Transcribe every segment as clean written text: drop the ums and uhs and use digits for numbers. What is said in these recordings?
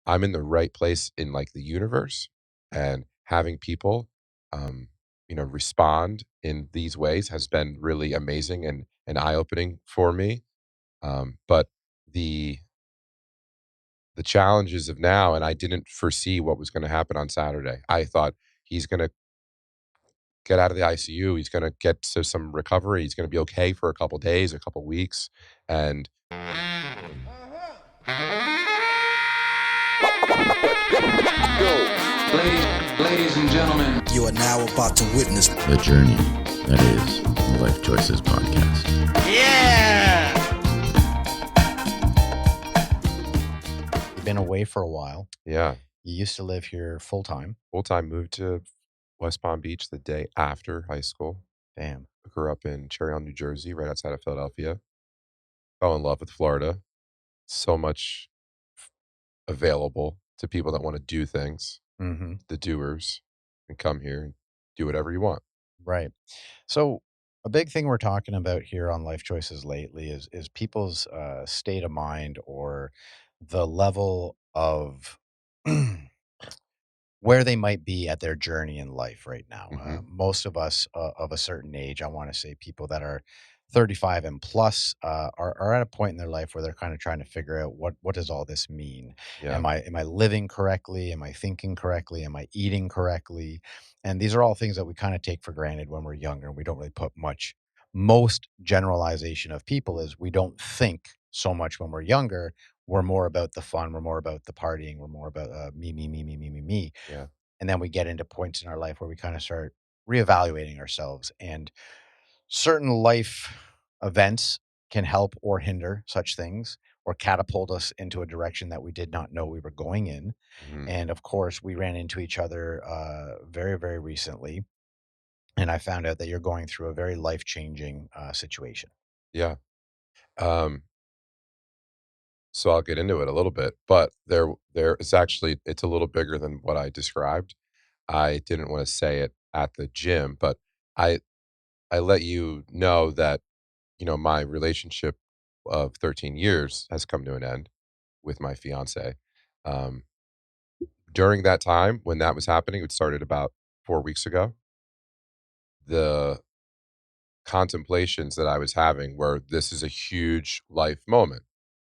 I'm in the right place in like the universe, and having people, um, respond in these ways has been really amazing and eye opening for me. But the the challenges of now, and I didn't foresee what was going to happen on Saturday. I thought he's going to get out of the ICU. He's going to get to some recovery. He's going to be okay for a couple days, a couple weeks, and Ladies and gentlemen, you are now about to witness the journey that is the Lyfe Choyces podcast. Yeah! You've been away for a while. yeah, You used to live here full time. full time moved to West Palm Beach the day after high school. Damn. I grew up in Cherry Hill, New Jersey, right outside of Philadelphia. Fell in love with Florida. So much available to people that want to do things, Mm-hmm. the doers, and come here and do whatever you want. Right. So a big thing we're talking about here on Life Choices lately is people's state of mind or the level of where they might be at their journey in life right now. hmm Most of us of a certain age, I want to say people that are 35 and plus are at a point in their life where they're kind of trying to figure out what does all this mean? Yeah, Am I living correctly? Am I thinking correctly? Am I eating correctly? And these are all things that we kind of take for granted when we're younger. We don't really put much. Most generalization of people is we don't think so much when we're younger. We're more about the fun. We're more about the partying. We're more about me, me, me, me, me, me, me. yeah, And then we get into points in our life where we kind of start reevaluating ourselves. And certain life events can help or hinder such things or catapult us into a direction that we did not know we were going in. hmm And of course, we ran into each other very, very recently. And I found out that you're going through a very life changing situation. yeah. Um, so I'll get into it a little bit, but there is actually it's a little bigger than what I described. I didn't want to say it at the gym, but I I let you know that my relationship of 13 years has come to an end with my fiance. Um, During that time when that was happening, it started about 4 weeks ago. The contemplations that I was having were this is a huge life moment,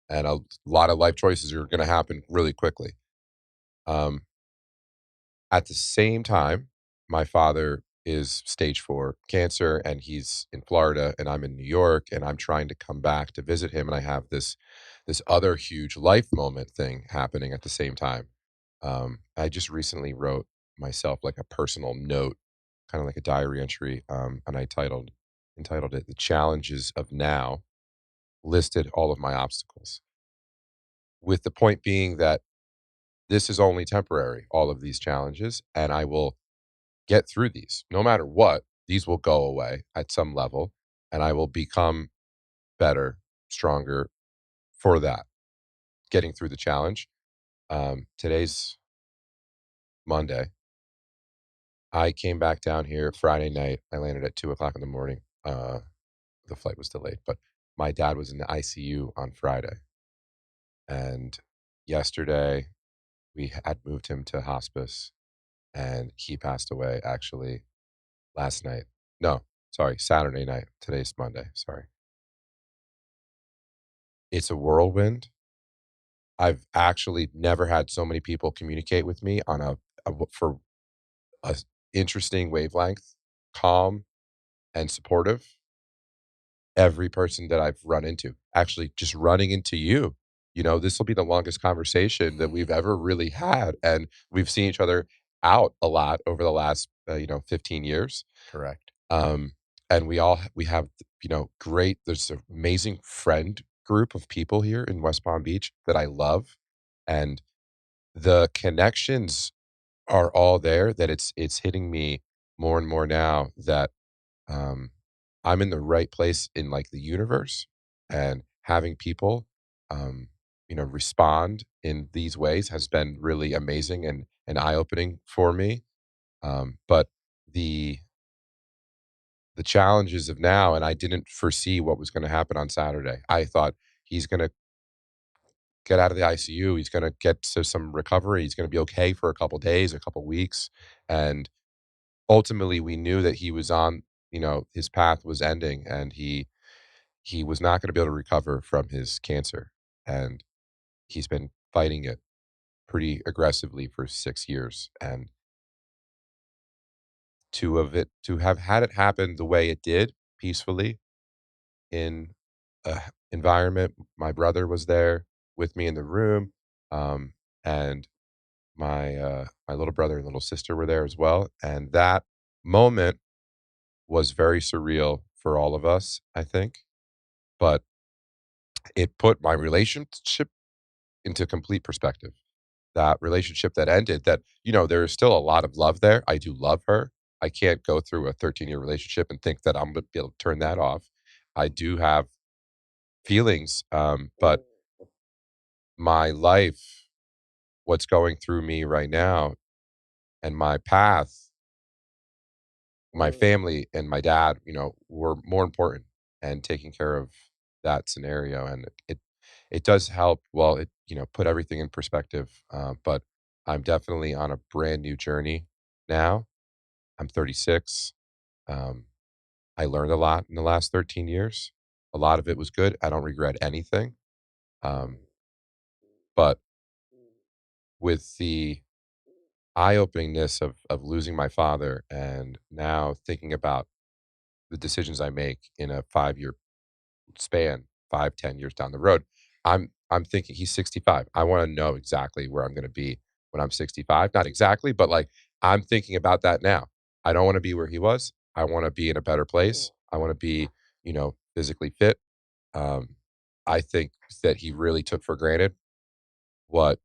and a lot of life choices are going to happen really quickly. Um, at the same time, my father is stage 4 cancer, and he's in Florida, and I'm in New York, and I'm trying to come back to visit him, and I have this other huge life moment thing happening at the same time. I just recently wrote myself like a personal note, kind of like a diary entry, and I entitled it "The Challenges of Now." Listed all of my obstacles, with the point being that this is only temporary. All of these challenges, and I will get through these. No matter what, these will go away at some level, and I will become better, stronger for that. Getting through the challenge. Today's Monday. I came back down here Friday night. I landed at 2 o'clock in the morning. The flight was delayed, but my dad was in the ICU on Friday. And yesterday we had moved him to hospice, and he passed away actually last night. No, sorry, Saturday night. Today's Monday. Sorry. It's a whirlwind. I've actually never had so many people communicate with me on for a interesting wavelength, calm and supportive. Every person that I've run into, actually just running into you. This will be the longest conversation that we've ever really had. And we've seen each other out a lot over the last, 15 years. Correct. Um, and we have, great, there's an amazing friend group of people here in West Palm Beach that I love. And the connections are all there, that it's hitting me more and more now that um, I'm in the right place in like the universe, and having people, respond in these ways has been really amazing and eye opening for me. But the the challenges of now, and I didn't foresee what was going to happen on Saturday. I thought he's going to get out of the ICU. He's gonna get to some recovery. He's gonna be okay for a couple days, a couple weeks, and ultimately, we knew that he was on, his path was ending, and he was not gonna be able to recover from his cancer, and he's been fighting it pretty aggressively for 6 years, and to have had it happen the way it did, peacefully, in a environment. My brother was there with me in the room, um, and my little brother and little sister were there as well, and that moment was very surreal for all of us, I think, but it put my relationship into complete perspective. That relationship that ended, that, there is still a lot of love there. I do love her. I can't go through a 13-year relationship and think that I'm gonna be able to turn that off. I do have feelings, but my life, what's going through me right now, and my path, my family and my dad, were more important, and taking care of that scenario. And it does help. Well, put everything in perspective. But I'm definitely on a brand new journey now. I'm 36. Um, I learned a lot in the last 13 years. A lot of it was good. I don't regret anything. Um, but with the eye-openingness of losing my father, and now thinking about the decisions I make in a 5-year span, 5, 10 years down the road, I'm thinking he's 65. I wanna know exactly where I'm gonna be when I'm 65. Not exactly, but, like, I'm thinking about that now. I don't wanna be where he was. I wanna be in a better place. I wanna be, physically fit. Um, I think that he really took for granted what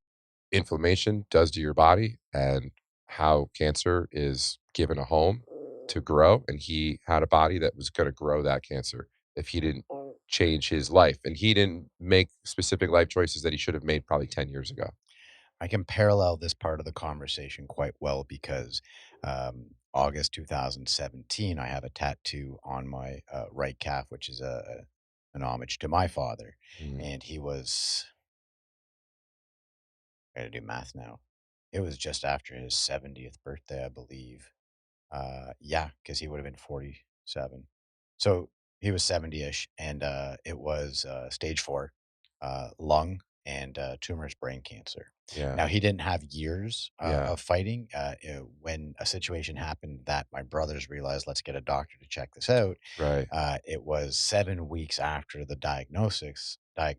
inflammation does to your body, and how cancer is given a home to grow, and he had a body that was going to grow that cancer if he didn't change his life, and he didn't make specific life choices that he should have made probably 10 years ago. I can parallel this part of the conversation quite well because August 2017, I have a tattoo on my right calf, which is an homage to my father. Mm, And he was, I gotta do math now. It was just after his 70th birthday, I believe. Yeah, because he would have been 47. So he was 70-ish, and it was stage 4, lung and tumorous brain cancer. yeah, Now, he didn't have years yeah, of fighting. When a situation happened that my brothers realized, let's get a doctor to check this out, right, it was 7 weeks after the diagnosis that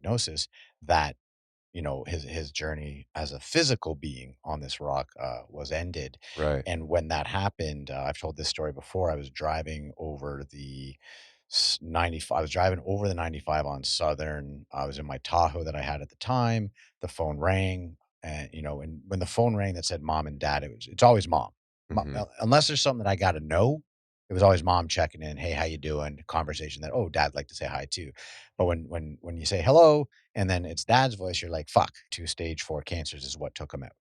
his journey as a physical being on this rock was ended. right, And when that happened, I've told this story before. I was driving over the 95. I was driving over the 95 on Southern. I was in my Tahoe that I had at the time. The phone rang, and and when the phone rang that said mom and dad, it's always mom. hmm, Unless there's something that I got to know, it was always mom checking in. Hey, how you doing? Conversation that, oh, dad like to say hi too. But when you say hello, and then it's dad's voice, you're like, fuck, 2 stage 4 cancers is what took him out.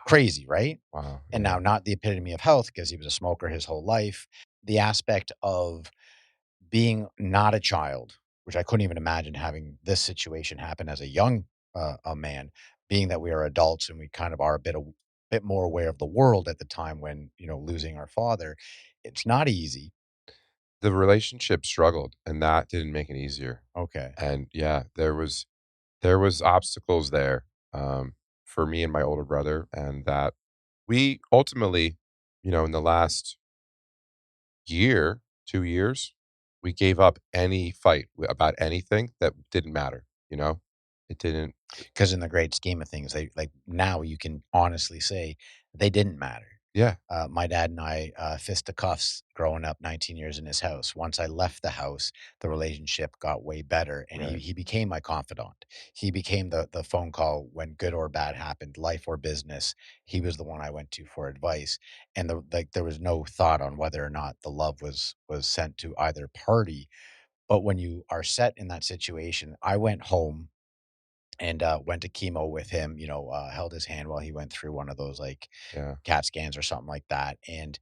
Crazy, right? wow, And yeah. now, not the epitome of health because he was a smoker his whole life. The aspect of being not a child, which I couldn't even imagine having this situation happen as a young a man, being that we are adults and we kind of are a bit more aware of the world at the time when, losing our father. It's not easy. The relationship struggled, and that didn't make it easier. Okay. And yeah, there was obstacles there, for me and my older brother, and that we ultimately, in the last year, 2 years, we gave up any fight about anything that didn't matter, you know? It didn't. Because in the great scheme of things, they like now you can honestly say they didn't matter. Yeah, My dad and I, fisticuffs growing up 19 years in his house. Once I left the house, the relationship got way better, and he right, he became my confidant. He became the phone call when good or bad happened, life or business. He was the one I went to for advice, and there was no thought on whether or not the love was sent to either party. But when you are set in that situation, I went home and went to chemo with him. Held his hand while he went through one of those like yeah, CAT scans or something like that, and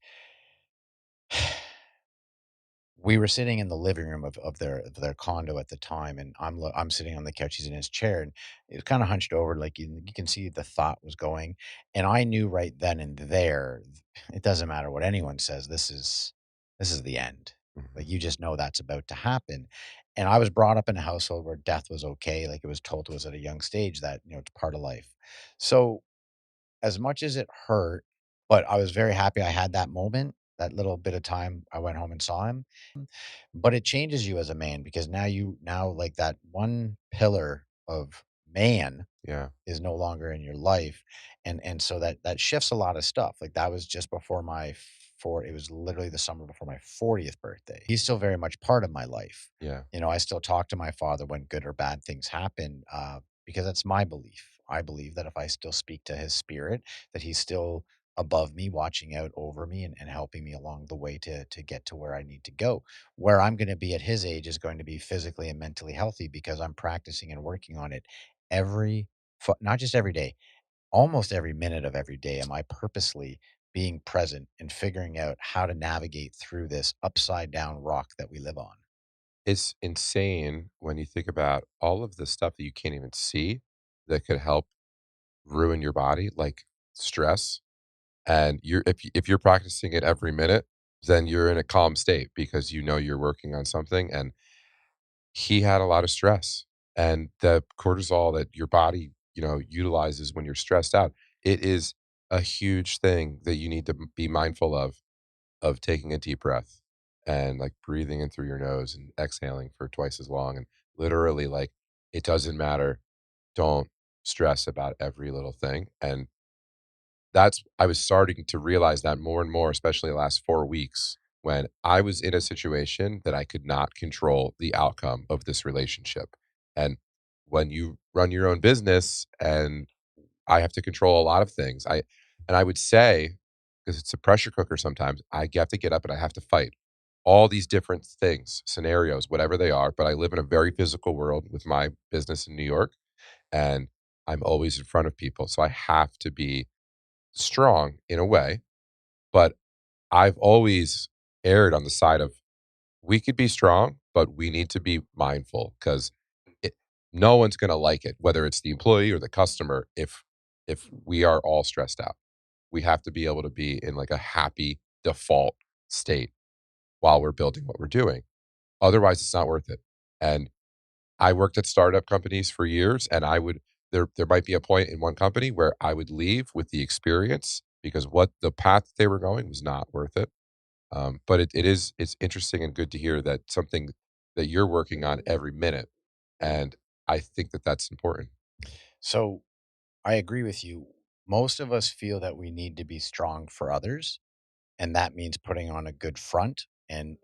we were sitting in the living room of their condo at the time, and I'm sitting on the couch, he's in his chair, and he was kinda hunched over, like, you can see the thought was going, and I knew right then and there, it doesn't matter what anyone says, this is the end. Mhm. Like, you just know that's about to happen, and I was brought up in a household where death was okay, like, it was told to us at a young stage that, it's part of life. So, as much as it hurt, but I was very happy I had that moment, that little bit of time I went home and saw him. But it changes you as a man because now like that one pillar of man Yeah, is no longer in your life, and so that shifts a lot of stuff. Like, that was just before my it was literally the summer before my 40th birthday. He's still very much part of my life. yeah. I still talk to my father when good or bad things happen, because that's my belief. I believe that if I still speak to his spirit, that he's still above me, watching out over me and helping me along the way to get to where I need to go. Where I'm going to be at his age is going to be physically and mentally healthy because I'm practicing and working on it every not just every day, almost every minute of every day am I purposely being present and figuring out how to navigate through this upside down rock that we live on. It's insane when you think about all of the stuff that you can't even see that could help ruin your body, like stress. And if you're practicing it every minute, then you're in a calm state because you know you're working on something. And he had a lot of stress, and the cortisol that your body, utilizes when you're stressed out, it is a huge thing that you need to be mindful of taking a deep breath and like breathing in through your nose and exhaling for twice as long. And literally, like, it doesn't matter. Don't stress about every little thing. And I was starting to realize that more and more, especially the last 4 weeks, when I was in a situation that I could not control the outcome of this relationship. And when you run your own business, and I have to control a lot of things, I would say, because it's a pressure cooker sometimes, I have to get up and I have to fight all these different things, scenarios, whatever they are. But I live in a very physical world with my business in New York, and I'm always in front of people. So I have to be strong in a way, but I've always erred on the side of we could be strong, but we need to be mindful because no one's going to like it, whether it's the employee or the customer, if we are all stressed out. We have to be able to be in like a happy default state while we're building what we're doing. Otherwise, it's not worth it. And I worked at startup companies for years, and I would there might be a point in one company where I would leave with the experience because what the path that they were going was not worth it. But it's interesting and good to hear that something that you're working on every minute, and I think that that's important. So I agree with you. Most of us feel that we need to be strong for others, and that means putting on a good front and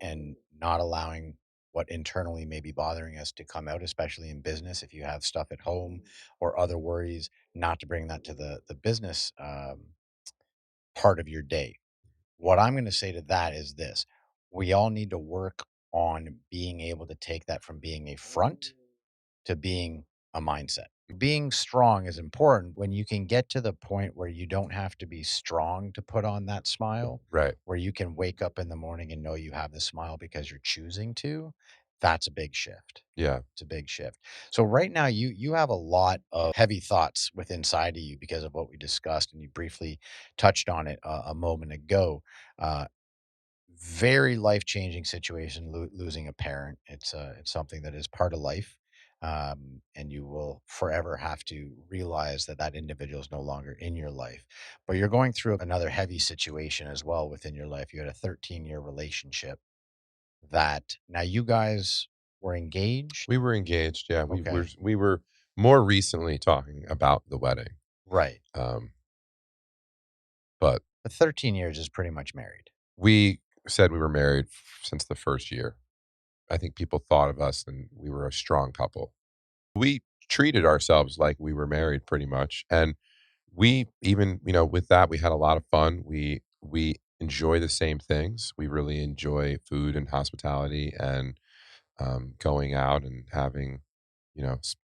not allowing what internally may be bothering us to come out, especially in business. If you have stuff at home or other worries, not to bring that to the business part of your day. What I'm going to say to that is this: we all need to work on being able to take that from being a front to being a mindset. Being strong is important when you can get to the point where you don't have to be strong to put on that smile, Right. where you can wake up in the morning and know you have the smile because you're choosing to. That's a big shift. Yeah. It's a big shift. So right now you have a lot of heavy thoughts within inside of you because of what we discussed, and you briefly touched on it a moment ago. Uh, Very life-changing situation, losing a parent. It's something that is part of life, and you will forever have to realize that that individual is no longer in your life. But you're going through another heavy situation as well within your life. You had a 13-year relationship that now you guys were engaged? We were engaged. Yeah, Okay. we were more recently talking about the wedding. Right. Um, but But 13 years is pretty much married. we said we were married since the first year. I think people thought of us and we were a strong couple. We treated ourselves like we were married pretty much. And we even, with that, we had a lot of fun. We enjoy the same things. We really enjoy food and hospitality and going out and having,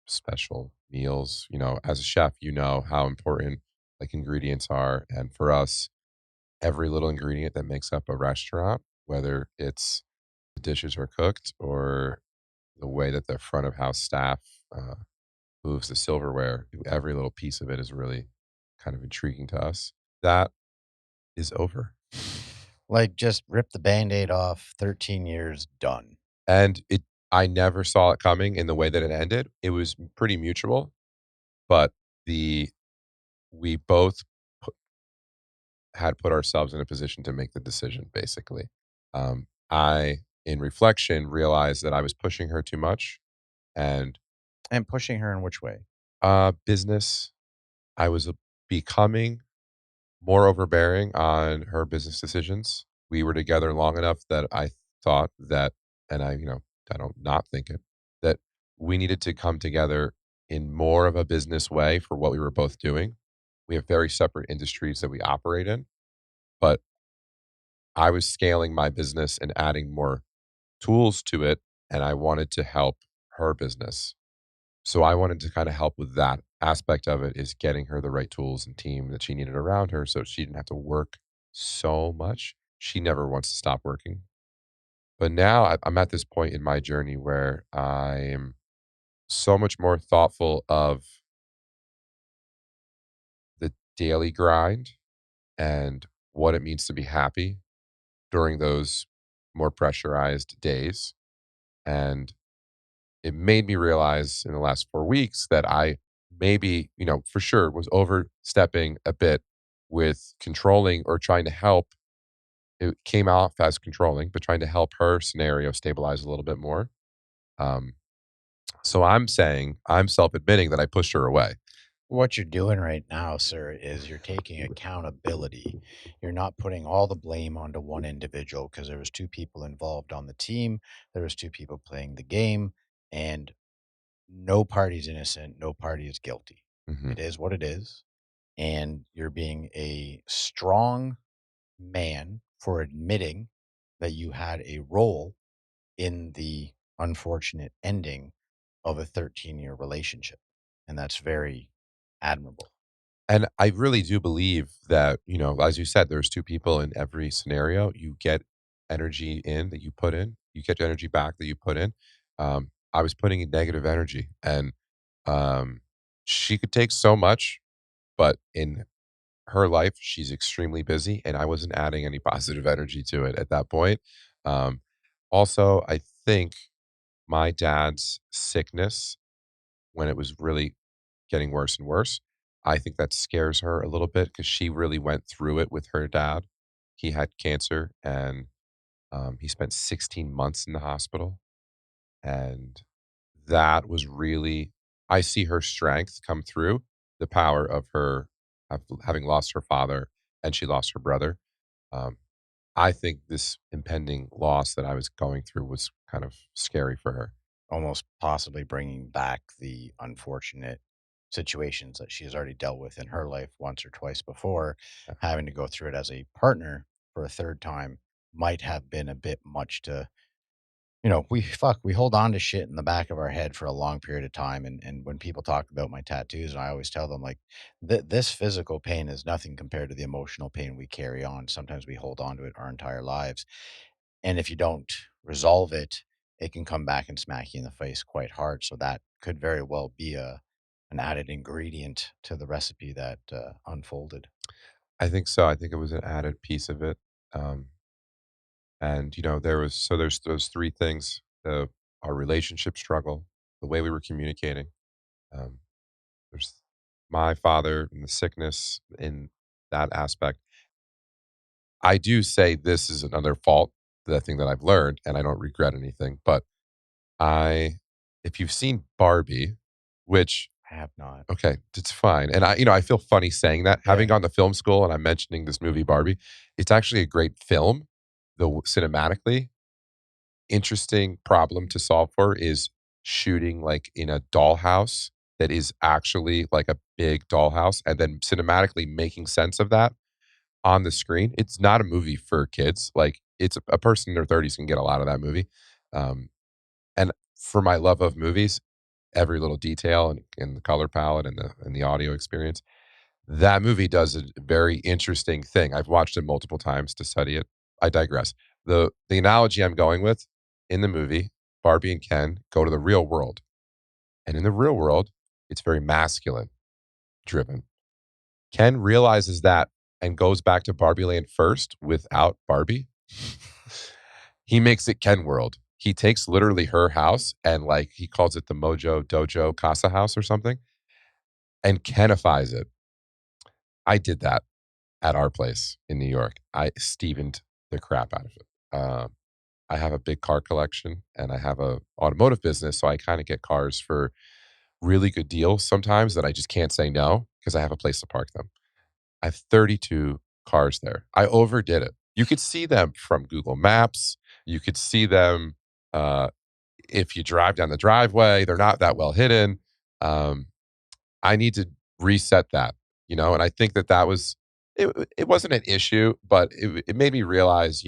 special meals. As a chef, you know how important like ingredients are. And for us, every little ingredient that makes up a restaurant, whether it's the dishes are cooked or the way that the front of house staff moves the silverware. Every little piece of it is really kind of intriguing to us. That is over. Like, just rip the Band-Aid off, 13 years, done. And I never saw it coming in the way that it ended. It was pretty mutual, but the we both pu had put ourselves in a position to make the decision, basically. I, in reflection, realized that I was pushing her too much and, And pushing her in which way? business, I was, becoming more overbearing on her business decisions. We were together long enough that I thought that, and I don't not think it, that we needed to come together in more of a business way for what we were both doing. We have very separate industries that we operate in, but I was scaling my business and adding more tools to it, and I wanted to help her business. So I wanted to kind of help with that aspect of it is getting her the right tools and team that she needed around her so she didn't have to work so much. She never wants to stop working. But now I'm at this point in my journey where I'm so much more thoughtful of the daily grind and what it means to be happy during those more pressurized days. And it made me realize in the last 4 weeks that I maybe, for sure was overstepping a bit with controlling or trying to help. It came off as controlling, but trying to help her scenario stabilize a little bit more. Um, so I'm self admitting that I pushed her away. What you're doing right now, sir, is you're taking accountability. You're not putting all the blame onto one individual because there was 2 people involved on the team, there was 2 people playing the game, and no party's innocent, no party is guilty. Hmm. It is what it is, and you're being a strong man for admitting that you had a role in the unfortunate ending of a 13-year relationship, and that's very admirable. And I really do believe that, as you said, there's two people in every scenario. You get energy in that you put in, you get energy back that you put in. I was putting in negative energy, and um, she could take so much, but in her life, she's extremely busy, and I wasn't adding any positive energy to it at that point. Um, Also, I think my dad's sickness, when it was really getting worse and worse, I think that scares her a little bit because she really went through it with her dad. He had cancer, and he spent 16 months in the hospital, and that was really, I see her strength come through, the power of her having lost her father and she lost her brother. Um, I think this impending loss that I was going through was kind of scary for her. Almost possibly bringing back the unfortunate situations that she has already dealt with in her life once or twice before. Yeah. Having to go through it as a partner for a third time might have been a bit much to, we hold on to shit in the back of our head for a long period of time. And when people talk about my tattoos, I always tell them, like, this physical pain is nothing compared to the emotional pain we carry on. Sometimes we hold on to it our entire lives. And if you don't resolve it, it can come back and smack you in the face quite hard. So that could very well be an added ingredient to the recipe that unfolded. I think so. I think it was an added piece of it. Um, and there's those three things: our relationship struggle, the way we were communicating. Um, there's my father and the sickness in that aspect. I do say this is another fault, the thing that I've learned, and I don't regret anything. But I, if you've seen Barbie, which I have not. okay, it's fine. And I feel funny saying that. Having Yeah. gone to film school and I'm mentioning this movie Barbie, it's actually a great film, though cinematically. Interesting problem to solve for is shooting like in a dollhouse that is actually like a big dollhouse and then cinematically making sense of that on the screen. It's not a movie for kids. Like it's a person in their 30s can get a lot of that movie. Um, and for my love of movies, every little detail and the color palette and the audio experience. That movie does a very interesting thing. I've watched it multiple times to study it. I digress. The analogy I'm going with in the movie, Barbie and Ken go to the real world. And in the real world, it's very masculine driven. Ken realizes that and goes back to Barbie Land first without Barbie. He makes it Ken World. He takes literally her house and like he calls it the Mojo Dojo Casa House or something and Kenifies it. I did that at our place in New York. I Stevened the crap out of it. I have a big car collection and I have a automotive business, so I kind of get cars for really good deals sometimes that I just can't say no because I have a place to park them. I have 32 cars there. I overdid it. You could see them from Google Maps. You could see them uh, if you drive down the driveway. They're not that well hidden. Um, I need to reset that, and I think that that was it wasn't an issue, but it made me realize,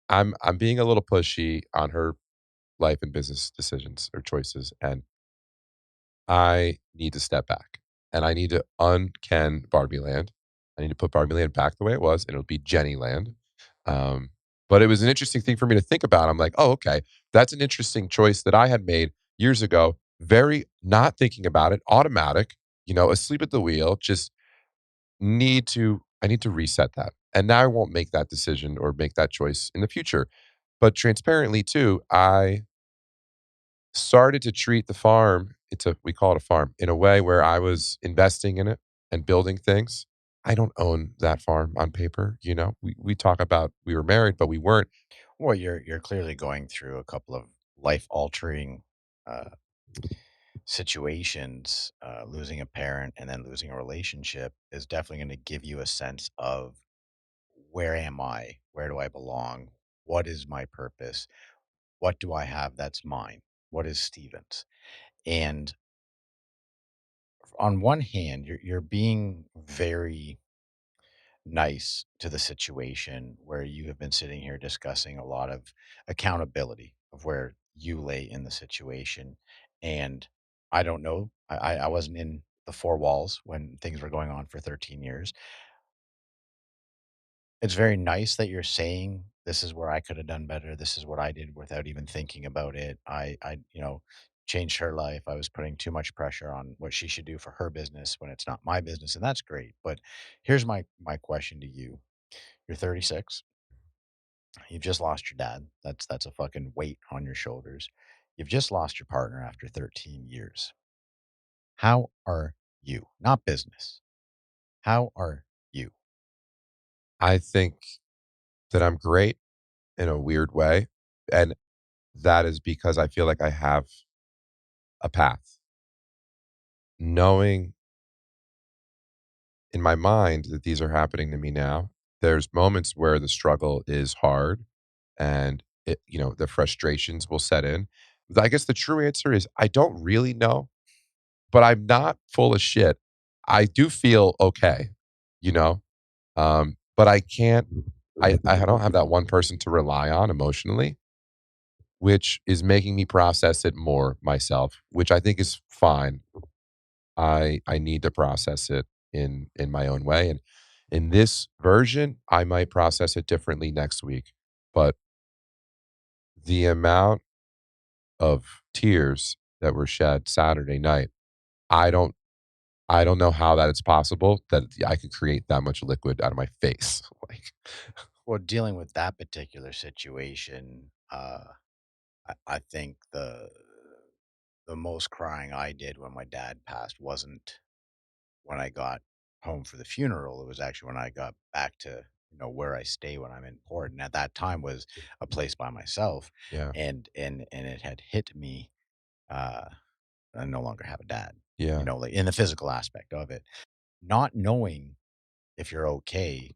I'm being a little pushy on her life and business decisions or choices, and I need to step back and I need to unken Barbie Land. I need to put Barbie Land back the way it was, and it'll be Jenny Land. Um, but it was an interesting thing for me to think about. I'm like, oh, okay, that's an interesting choice that I had made years ago. Very not thinking about it, automatic, asleep at the wheel. Just I need to reset that, and now I won't make that decision or make that choice in the future. But transparently, too, I started to treat the farm, we call it a farm, in a way where I was investing in it and building things. I don't own that farm on paper, We talk about we were married, but we weren't. Well, you're clearly going through a couple of life altering uh, situations. Losing a parent and then losing a relationship is definitely going to give you a sense of where am I? Where do I belong? What is my purpose? What do I have that's mine? What is Stevens? And on one hand, you're being very nice to the situation where you have been sitting here discussing a lot of accountability of where you lay in the situation. And I don't know, I wasn't in the four walls when things were going on for 13 years. It's very nice that you're saying, "This is where I could have done better. This is what I did without even thinking about it. I changed her life. I was putting too much pressure on what she should do for her business when it's not my business," and that's great. But here's my question to you. You're 36. You've just lost your dad. That's a fucking weight on your shoulders. You've just lost your partner after 13 years. How are you? Not business. How are you? I think that I'm great in a weird way. And that is because I feel like I have a path. Knowing in my mind that these are happening to me now, there's moments where the struggle is hard and the frustrations will set in. I guess the true answer is I don't really know, but I'm not full of shit. I do feel okay, you know, but I can't. I don't have that one person to rely on emotionally, which is making me process it more myself, which I think is fine. I need to process it in my own way, and in this version, I might process it differently next week. But the amount of tears that were shed Saturday night, I don't I don't know how that it's possible that I could create that much liquid out of my face. Like, Well, dealing with that particular situation, I think the most crying I did when my dad passed wasn't when I got home for the funeral. It was actually when I got back to where I stay when I'm in port, and at that time was a place by myself, yeah, and it had hit me. Uh, I no longer have a dad. yeah, Like in the physical aspect of it, not knowing if you're okay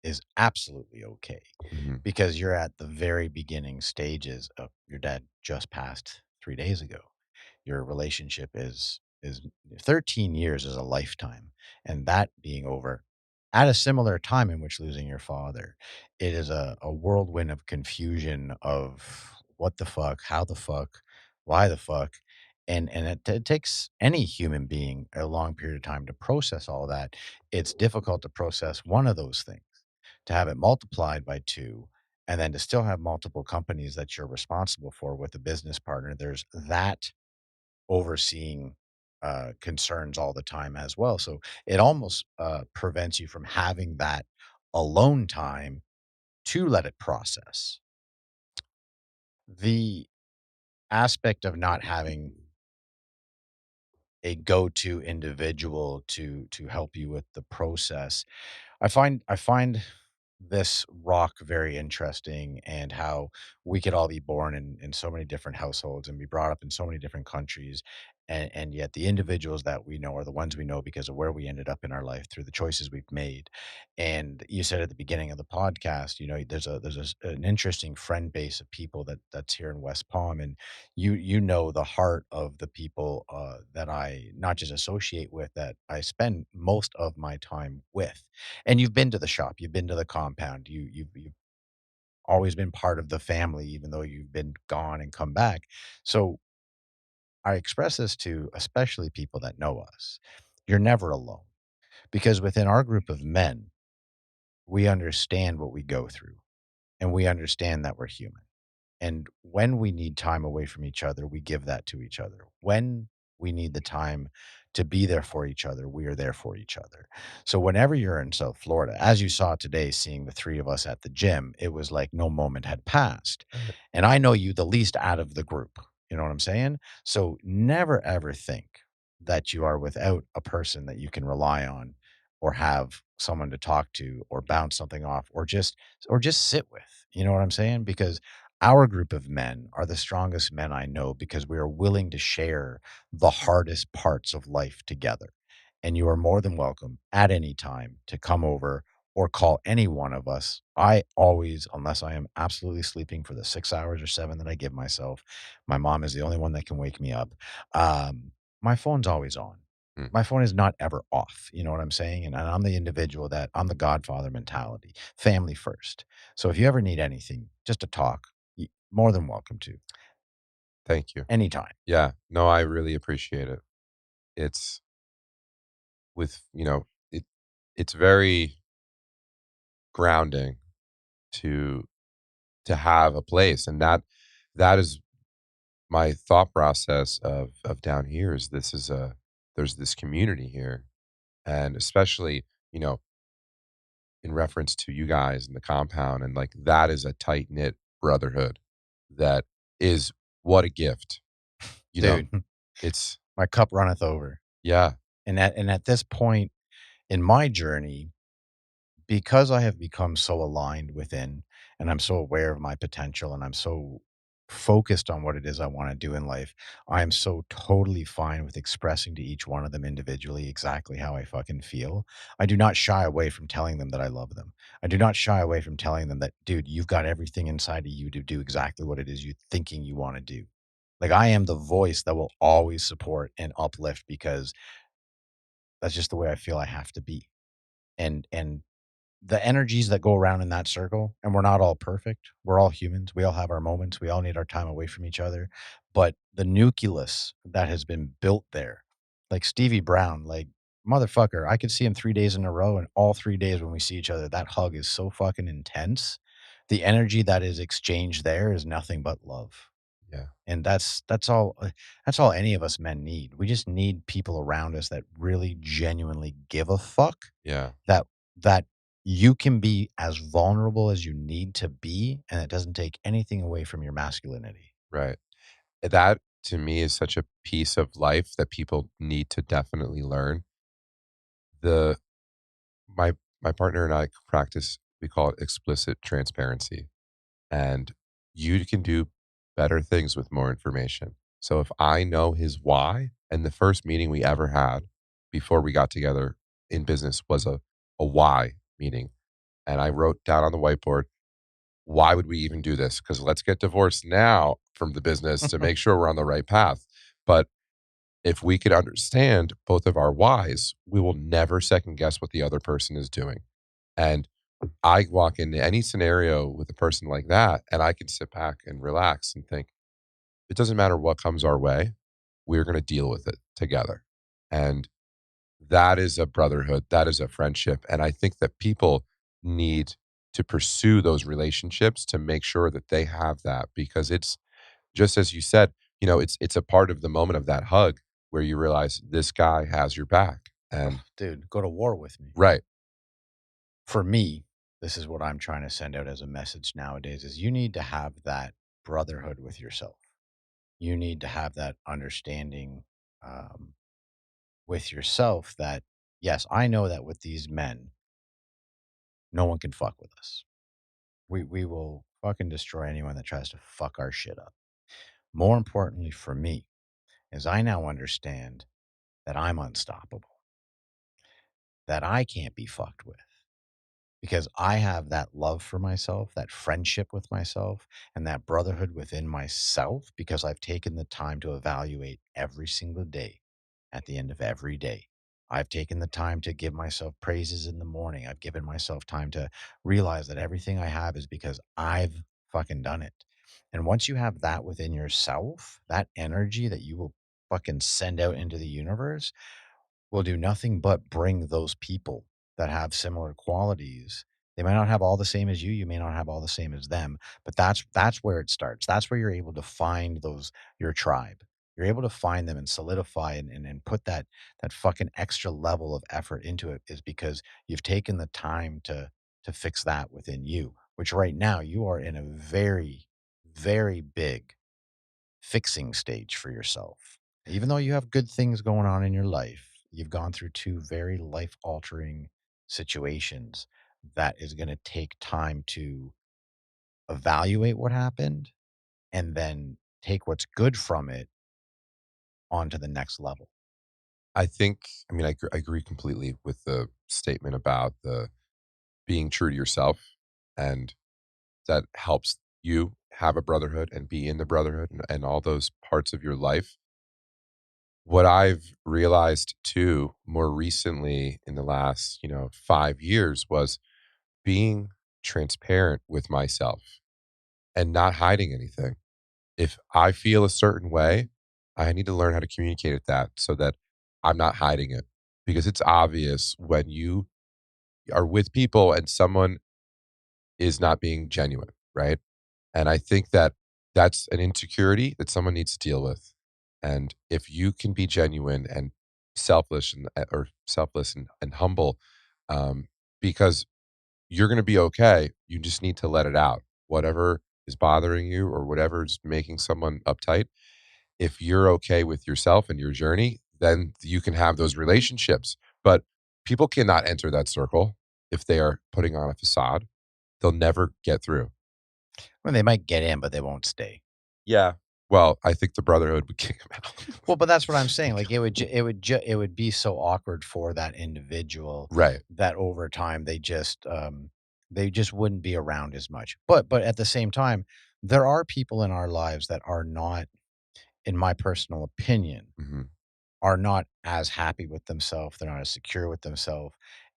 is absolutely okay mhm, because you're at the very beginning stages of your dad just passed 3 days ago. Your relationship is 13 years is a lifetime, and that being over at a similar time in which losing your father, it is a whirlwind of confusion of what the fuck, how the fuck, why the fuck, and it takes any human being a long period of time to process all that. It's difficult to process one of those things. To have it multiplied by two and then to still have multiple companies that you're responsible for with a business partner, there's that overseeing concerns all the time as well. So it almost prevents you from having that alone time to let it process. The aspect of not having a go-to individual to help you with the process, I find this rock very interesting, and how we could all be born in so many different households and be brought up in so many different countries. And yet the individuals that we know are the ones we know because of where we ended up in our life through the choices we've made. And you said at the beginning of the podcast, an interesting friend base of people that's here in West Palm, and you know the heart of the people that I not just associate with, that I spend most of my time with. And you've been to the shop, you've been to the compound, you've always been part of the family, even though you've been gone and come back. So I express this to especially people that know us. You're never alone, because within our group of men, we understand what we go through, and we understand that we're human. And when we need time away from each other, we give that to each other. When we need the time to be there for each other, we are there for each other. So whenever you're in South Florida, as you saw today, seeing the three of us at the gym, it was like no moment had passed. Right. And I know you the least out of the group. You know what I'm saying? So never ever think that you are without a person that you can rely on, or have someone to talk to, or bounce something off, or just sit with. You know what I'm saying? Because our group of men are the strongest men I know, because we are willing to share the hardest parts of life together. And you are more than welcome at any time to come over or call any one of us. I always, unless I am absolutely sleeping for the 6 hours or seven that I give myself, my mom is the only one that can wake me up. My phone's always on. Mm. My phone is not ever off. You know what I'm saying? And I'm the individual that I'm the Godfather mentality, family first. So if you ever need anything, just to talk, more than welcome to, Thank you. anytime. Yeah. No, I really appreciate it. It's with, it's very grounding to have a place, and that is my thought process of down here. Is this is a there's this community here, and especially, you know in reference to you guys in the compound, and like that is a tight knit brotherhood that is, what a gift. you know Dude, it's my cup runneth over. yeah. And at this point in my journey, because I have become so aligned within, and I'm so aware of my potential, and I'm so focused on what it is I want to do in life, I am so totally fine with expressing to each one of them individually exactly how I fucking feel. I do not shy away from telling them that I love them. I do not shy away from telling them that, dude, you've got everything inside of you to do exactly what it is you thinking you want to do. Like, I am the voice that will always support and uplift, because that's just the way I feel I have to be. And the energies that go around in that circle, and we're not all perfect. We're all humans. We all have our moments. We all need our time away from each other. But the nucleus that has been built there, like Stevie Brown, like, motherfucker, I could see him 3 days in a row, and all 3 days when we see each other, that hug is so fucking intense. The energy that is exchanged there is nothing but love. Yeah. And that's all any of us men need. We just need people around us that really genuinely give a fuck, Yeah. that that you can be as vulnerable as you need to be, and it doesn't take anything away from your masculinity. Right. That to me is such a piece of life that people need to definitely learn. The my my partner and I practice, we call it explicit transparency. And you can do better things with more information. So if I know his why, and the first meeting we ever had before we got together in business was a why meeting. And I wrote down on the whiteboard, why would we even do this? Because let's get divorced now from the business to make sure we're on the right path. But if we could understand both of our whys, we will never second guess what the other person is doing. And I walk into any scenario with a person like that, and I can sit back and relax and think, it doesn't matter what comes our way, we're going to deal with it together. And that is a brotherhood, that is a friendship. And I think that people need to pursue those relationships to make sure that they have that, because it's just as you said, it's a part of the moment of that hug where you realize this guy has your back. Ugh, And dude, go to war with me. right. For me, this is what I'm trying to send out as a message nowadays is you need to have that brotherhood with yourself. You need to have that understanding um, with yourself that, yes, I know that with these men, no one can fuck with us. We will fucking destroy anyone that tries to fuck our shit up. More importantly for me is I now understand that I'm unstoppable, that I can't be fucked with because I have that love for myself, that friendship with myself, and that brotherhood within myself because I've taken the time to evaluate every single day at the end of every day. I've taken the time to give myself praises in the morning. I've given myself time to realize that everything I have is because I've fucking done it. And once you have that within yourself, that energy that you will fucking send out into the universe will do nothing but bring those people that have similar qualities. They might not have all the same as you may not have all the same as them, but that's where it starts. That's where you're able to find those your tribe. You're able to find them and solidify and put that fucking extra level of effort into it is because you've taken the time to fix that within you, which right now you are in a very, very big fixing stage for yourself. Even though you have good things going on in your life, you've gone through two very life altering situations that is going to take time to evaluate what happened and then take what's good from it on to the next level. I agree completely with the statement about the being true to yourself, and that helps you have a brotherhood and be in the brotherhood and all those parts of your life. What I've realized too more recently in the last, 5 years was being transparent with myself and not hiding anything. If I feel a certain way, I need to learn how to communicate that so that I'm not hiding it, because it's obvious when you are with people and someone is not being genuine, right? And I think that that's an insecurity that someone needs to deal with. And if you can be genuine and selfless and humble, um, because you're going to be okay. You just need to let it out. Whatever is bothering you or whatever is making someone uptight, if you're okay with yourself and your journey, then you can have those relationships. But people cannot enter that circle if they are putting on a facade. They'll never get through. Well, they might get in, but they won't stay. Yeah. Well, I think the brotherhood would kick them out. Well, but that's what I'm saying. Like it would be so awkward for that individual Right. that over time they just wouldn't be around as much. But at the same time, there are people in our lives that are not, in my personal opinion, Mhm. are not as happy with themselves. They're not as secure with themselves.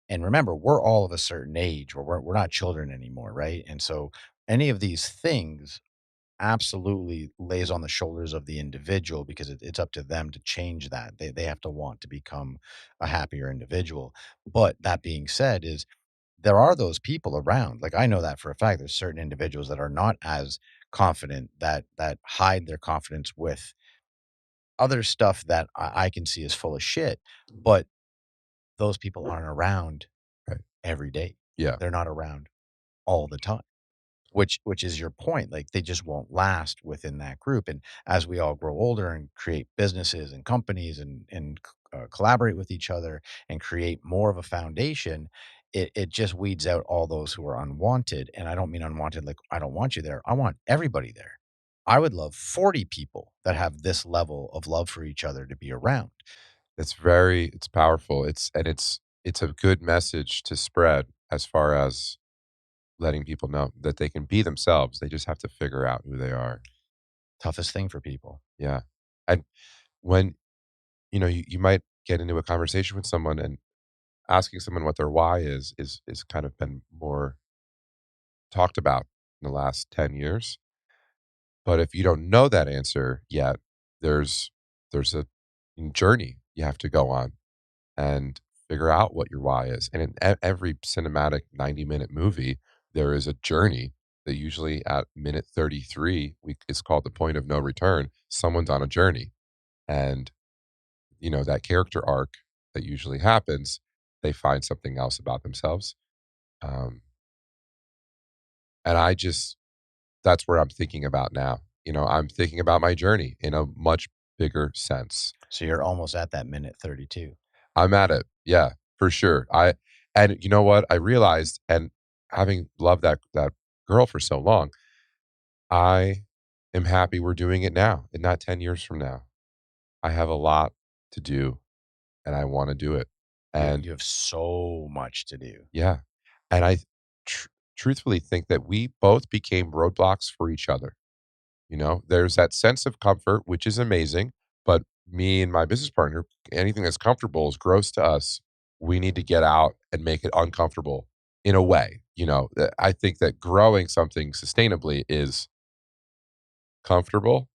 And remember, we're all of a certain age where we're not children anymore, right? And so any of these things absolutely lays on the shoulders of the individual because it's up to them to change that. They have to want to become a happier individual. But that being said, is there are those people around. Like I know that for a fact. There's certain individuals that are not as confident that hide their confidence with other stuff that I can see is full of shit. But those people aren't around Right. every day. Yeah. They're not around all the time. Which is your point, like, they just won't last within that group, and as we all grow older and create businesses and companies and collaborate with each other and create more of a foundation, it just weeds out all those who are unwanted, and I don't mean unwanted like, "I don't want you there," I want everybody there. I would love 40 people that have this level of love for each other to be around. It's powerful. It's a good message to spread as far as letting people know that they can be themselves. They just have to figure out who they are. Toughest thing for people. Yeah. And when, you might get into a conversation with someone, and asking someone what their why is kind of been more talked about in the last 10 years. But if you don't know that answer yet, there's there's a journey you have to go on and figure out what your why is. And in every cinematic 90-minute movie, there is a journey that usually at minute 33, it's called the point of no return. Someone's on a journey. And, that character arc that usually happens, they find something else about themselves. Um, and that's where I'm thinking about now. I'm thinking about my journey in a much bigger sense. So you're almost at that minute 32. I'm at it. Yeah, for sure. And you know what? I realized, and having loved that girl for so long, I am happy we're doing it now and not 10 years from now. I have a lot to do and I want to do it. And You have so much to do. yeah, and I tr- truthfully think that we both became roadblocks for each other. There's that sense of comfort, which is amazing. But me and my business partner, anything that's comfortable is gross to us. We need to get out and make it uncomfortable in a way. I think that growing something sustainably is comfortable,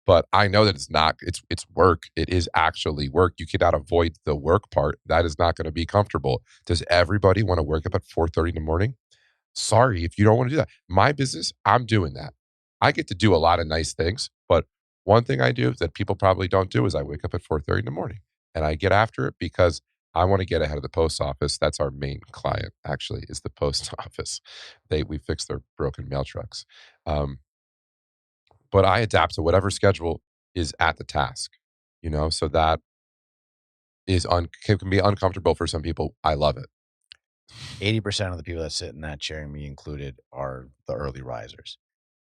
but I know that it's not. It's work. It is actually work. You cannot avoid the work part. That is not going to be comfortable. Does everybody want to wake up at 4:30 in the morning? Sorry if you don't want to do that. My business, I'm doing that. I get to do a lot of nice things, but one thing I do that people probably don't do is I wake up at 4:30 in the morning and I get after it because I want to get ahead of the post office. That's our main client, actually, is the post office. We fix their broken mail trucks. Um, but I adapt to whatever schedule is at the task, so that can be uncomfortable for some people. I love it. 80% of the people that sit in that chair, me included, are the early risers.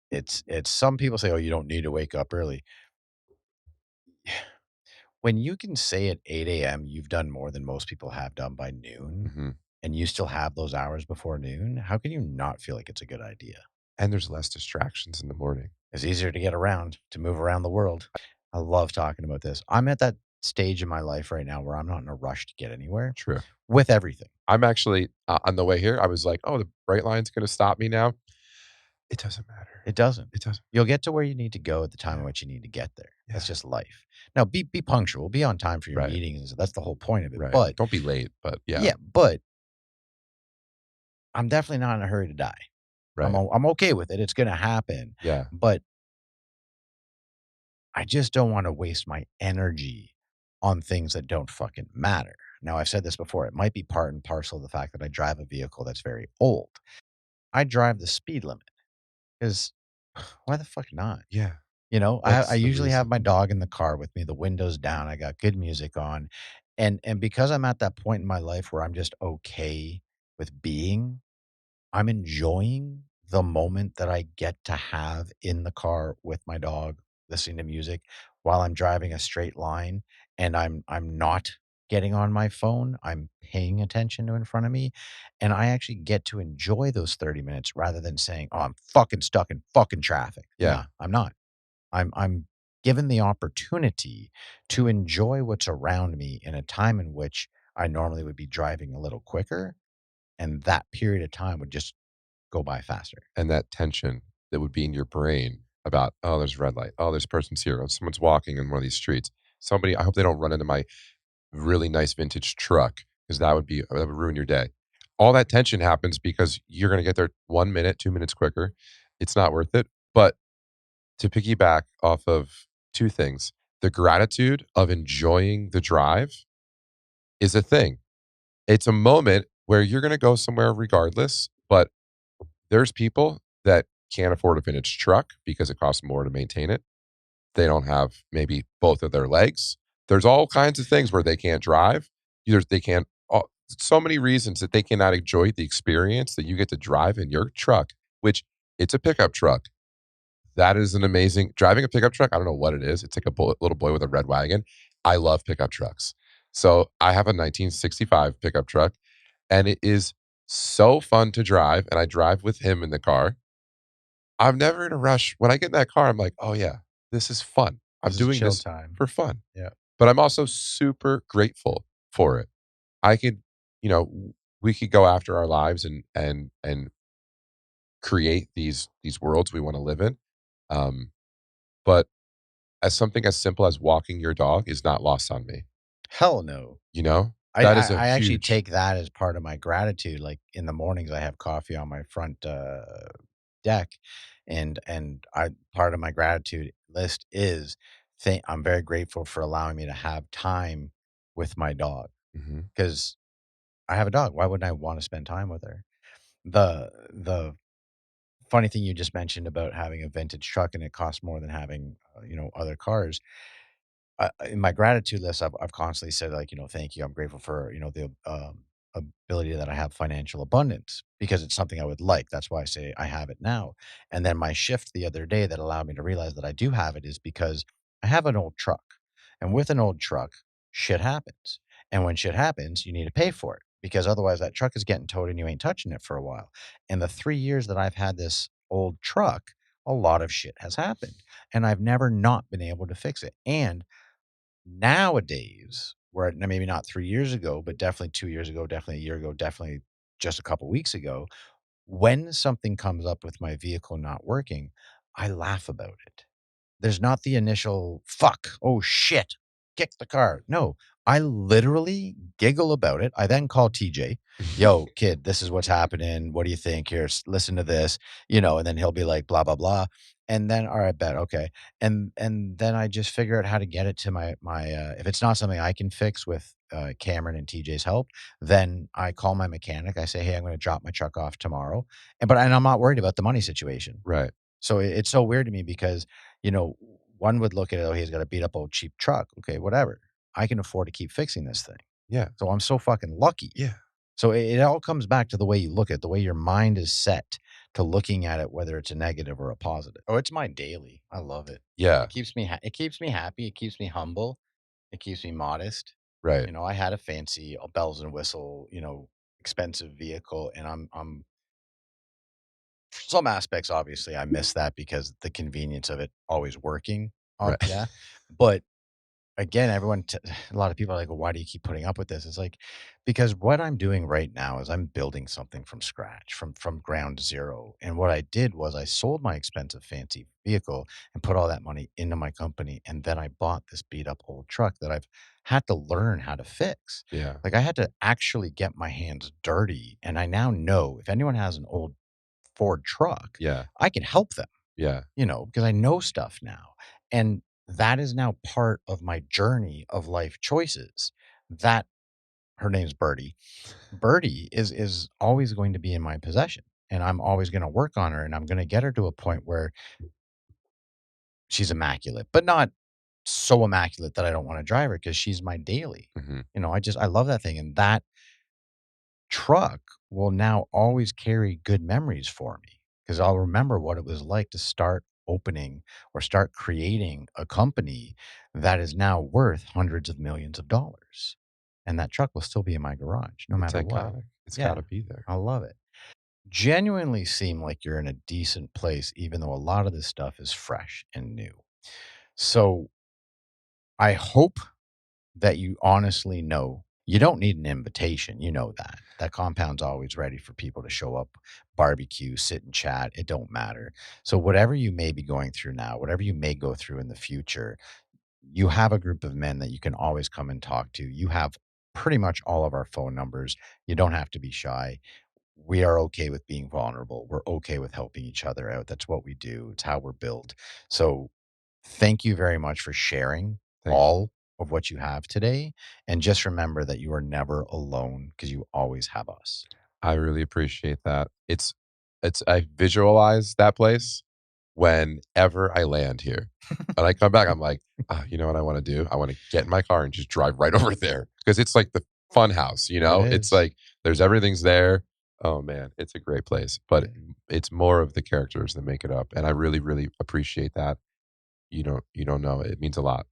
It's some people say, "Oh, you don't need to wake up early." When you can say at 8 AM you've done more than most people have done by noon, hmm and you still have those hours before noon, how can you not feel like it's a good idea? And there's less distractions in the morning. It's easier to get around, to move around the world. I love talking about this. I'm at that stage in my life right now where I'm not in a rush to get anywhere True. with everything. I'm actually on the way here. I was like, "Oh, the bright line's going to stop me now." It doesn't matter. It doesn't. It doesn't. You'll get to where you need to go at the time in Yeah. which you need to get there. Yeah. That's just life. Now, be punctual, be on time for your Right. meetings. That's the whole point of it. Right. But Don't be late. But yeah. yeah, but I'm definitely not in a hurry to die. Right. I'm okay with it. It's going to happen. Yeah. But I just don't want to waste my energy on things that don't fucking matter. Now, I've said this before. It might be part and parcel of the fact that I drive a vehicle that's very old. I drive the speed limit because why the fuck not? Yeah. I What's the usually have reason? my dog in the car with me, the windows down. I got good music on, and because I'm at that point in my life where I'm just okay with being, I'm enjoying the moment that I get to have in the car with my dog, listening to music while I'm driving a straight line, and I'm not getting on my phone. I'm paying attention to in front of me, and I actually get to enjoy those 30 minutes rather than saying, "Oh, I'm fucking stuck in fucking traffic." Yeah. Nah, I'm not. I'm given the opportunity to enjoy what's around me in a time in which I normally would be driving a little quicker, and that period of time would just go by faster. And that tension that would be in your brain about, oh, there's a red light. Oh, there's a person's here. Oh, someone's walking in one of these streets. I hope they don't run into my really nice vintage truck because that would ruin your day. All that tension happens because you're going to get there 1 minute, 2 minutes quicker. It's not worth it. But to piggyback off of two things, the gratitude of enjoying the drive is a thing. It's a moment where you're going to go somewhere regardless, but there's people that can't afford a vintage truck because it costs more to maintain it. They don't have maybe both of their legs. There's all kinds of things where they can't drive. Either they can't, so many reasons that they cannot enjoy the experience that you get to drive in your truck, which it's a pickup truck. That is an amazing driving a pickup truck. I don't know what it is. It's like a little boy with a red wagon. I love pickup trucks. So I have a 1965 pickup truck and it is so fun to drive. And I drive with him in the car. I'm never in a rush. When I get in that car, I'm like, oh yeah, this is fun. I'm This is doing chill this time. for fun. Yeah. But I'm also super grateful for it. I could, you know, we could go after our lives and create these worlds we want to live in. Um, but as something as simple as walking your dog is not lost on me. Hell no. You know? I That I is a I actually huge. take that as part of my gratitude, like, in the mornings, I have coffee on my front, deck, and I part of my gratitude list is I'm very grateful for allowing me to have time with my dog Mhm, because I have a dog, why wouldn't I wanna spend time with her? The funny thing you just mentioned about having a vintage truck and it costs more than having, other cars. In my gratitude list, I've constantly said, like, thank you. I'm grateful for, the ability that I have financial abundance because it's something I would like. That's why I say I have it now. And then my shift the other day that allowed me to realize that I do have it is because I have an old truck. And with an old truck, shit happens. And when shit happens, you need to pay for it because otherwise that truck is getting towed and you ain't touching it for a while. In the 3 years that I've had this old truck, a lot of shit has happened and I've never not been able to fix it. And nowadays, where now maybe not 3 years ago, but definitely 2 years ago, definitely a year ago, definitely just a couple weeks ago, when something comes up with my vehicle not working, I laugh about it. There's not the initial, "Fuck, oh shit, kick the car." No, I literally giggle about it. I then call TJ, "Yo, kid, this is what's happening. What do you think? Here, listen to this," and then he'll be like, "Blah blah blah," and then, "All right, bet, okay," and then I just figure out how to get it to if it's not something I can fix with Cameron and TJ's help, then I call my mechanic. I say, "Hey, I'm going to drop my truck off tomorrow," and I'm not worried about the money situation. right. So it's so weird to me because, you know, one would look at it, oh, he's got a beat up old cheap truck. Okay, whatever. I can afford to keep fixing this thing. Yeah, So I'm so fucking lucky. yeah, So it all comes back to the way you look at it, the way your mind is set to looking at it, whether it's a negative or a positive. Oh, it's my daily. I love it. yeah, It keeps me happy. It keeps me humble. It keeps me modest. right. I had a fancy bells and whistle, expensive vehicle, and I'm some aspects, obviously, I miss that because the convenience of it always working, Right. yeah, but again, a lot of people are like, "Well, why do you keep putting up with this?" It's like, because what I'm doing right now is I'm building something from scratch, from ground zero, and what I did was I sold my expensive fancy vehicle and put all that money into my company, and then I bought this beat up old truck that I've had to learn how to fix. Yeah, Like, I had to actually get my hands dirty, and I now know if anyone has an old Ford truck, yeah, I can help them, yeah. because I know stuff now. And that is now part of my journey of life choices. That her name's Birdie. Birdie is always going to be in my possession. And I'm always going to work on her and I'm going to get her to a point where she's immaculate, but not so immaculate that I don't want to drive her because she's my daily. Mhm. I love that thing. And that truck will now always carry good memories for me because I'll remember what it was like to start opening or start creating a company that is now worth hundreds of millions of dollars. And that truck will still be in my garage no It's matter what. iconic. It's Yeah, gotta be there. I love it. Genuinely seem like you're in a decent place, even though a lot of this stuff is fresh and new. So I hope that you honestly know you don't need an invitation, you know that. That compound's always ready for people to show up, barbecue, sit and chat, it don't matter. So whatever you may be going through now, whatever you may go through in the future, you have a group of men that you can always come and talk to. You have pretty much all of our phone numbers. You don't have to be shy. We are okay with being vulnerable. We're okay with helping each other out. That's what we do. It's how we're built. So thank you very much for sharing Thank you. all of what you have today. And just remember that you are never alone because you always have us. I really appreciate that. It's I visualize that place whenever I land here. And I come back, I'm like, "Ah, you know what I wanna do? I wanna get in my car and just drive right over there because it's like the fun house, you It know? It's is. like there's everything's there. Oh, man, it's a great place, but Yeah. it's more of the characters that make it up, and I really, really appreciate that. You don't know. It means a lot.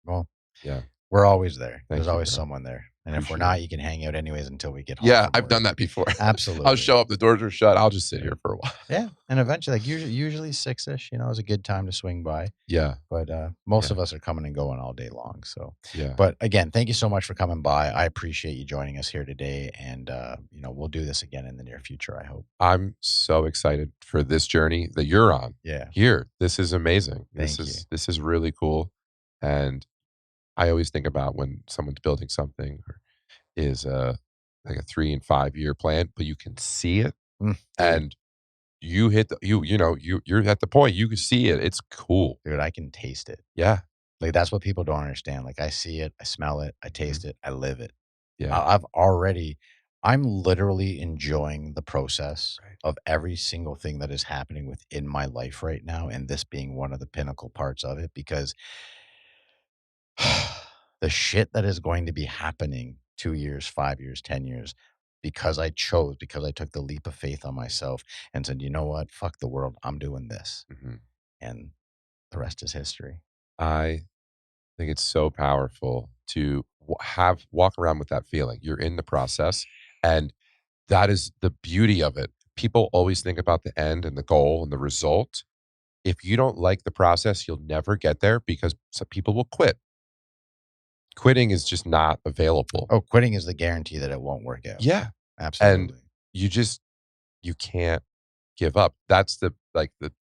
Well, Yeah. we're always there. There's Thank you, always bro. someone there. And if we're Appreciate it. not, you can hang out anyways until we get home Yeah, from I've done work. that before. I'll Absolutely. show up, the doors are shut, I'll just sit Yeah. here for a while. Yeah. And eventually, like usually 6-ish, is a good time to swing by. Yeah, But most yeah, of us are coming and going all day long. So, yeah. but again, thank you so much for coming by. I appreciate you joining us here today. And, we'll do this again in the near future, I hope. I'm so excited for this journey that you're on Yeah. here. This is amazing. This Thank you. is this is really cool, and I always think about when someone's building something is like a 3 and 5 year plan, but you can see it, Dude, and you hit the you're at the point you can see it. It's cool. dude, I can taste it. Yeah. Like, that's what people don't understand. Like, I see it, I smell it, I taste Mhm. it, I live it. Yeah. I'm literally enjoying the process Right. of every single thing that is happening within my life right now, and this being one of the pinnacle parts of it, because the shit that is going to be happening 2 years, 5 years, 10 years, because I took the leap of faith on myself and said, "You know what? Fuck the world. I'm doing this." Mhm. And the rest is history. I think it's so powerful to walk around with that feeling. You're in the process, and that is the beauty of it. People always think about the end and the goal and the result. If you don't like the process, you'll never get there because some people will quit. Quitting is just not available. Oh, quitting is the guarantee that it won't work out. Yeah. And Absolutely. you just you can't give up. That's the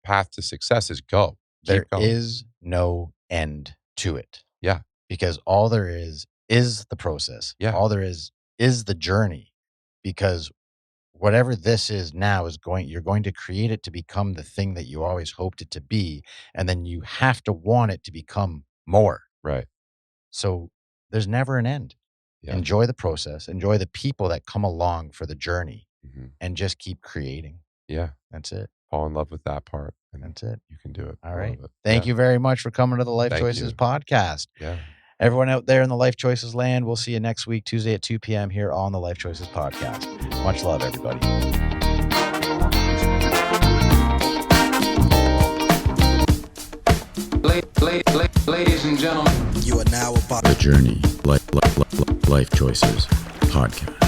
path to success is go. There Keep going. is no end to it, Yeah. because all there is the process. Yeah. All there is the journey, because whatever this is now you're going to create it to become the thing that you always hoped it to be, and then you have to want it to become more. Right. So there's never an end. Yeah. Enjoy the process, enjoy the people that come along for the journey, Mhm. and just keep creating. Yeah. That's it. Fall in love with that part, and That's it. you can do it. All I right. love it. Thank Yeah. you very much for coming to the Life Thank Choices you. podcast. Yeah. Everyone out there in the Life Choices land, we'll see you next week, Tuesday at 2 p.m. here on the Life Choices podcast. Much love, everybody. Ladies and gentlemen. You are now about The Journey Life Choices podcast.